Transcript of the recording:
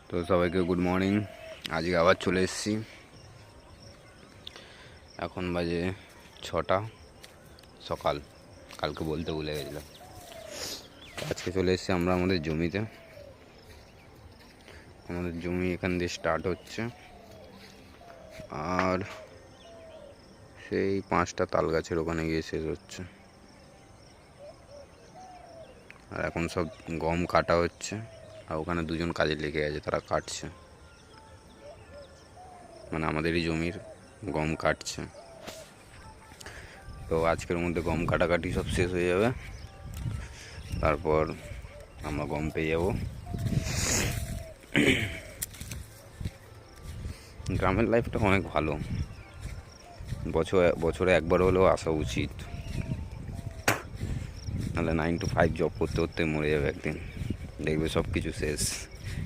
তো সবাইকে good morning. আজকে আবার চলে এসেছি। এখন বাজে 6টা সকাল। কালকে বলতে ভুলে গেছিলাম। আজকে চলে এসেছি আমরা আমাদের জমিতে। আমাদের জমি এখান দিয়ে স্টার্ট হচ্ছে আর সেই 5টা তাল গাছের ওখানে গিয়ে শেষ হচ্ছে। আর এখন সব গম কাটা হচ্ছে আর ওখানে দুজন কাজে লেগে গেছে, তারা কাটছে, মানে আমাদেরই জমির গম কাটছে। তো আজকের মধ্যে গম কাটাকাটি সব শেষ হয়ে যাবে, তারপর আমরা গম পেয়ে যাব। গ্রামের লাইফটা অনেক ভালো, বছরে একবার হলেও আসা উচিত, নাহলে 9 to 5 জব করতে করতে মরে যাবে একদিন, দেখবে সব কিছু শেষ।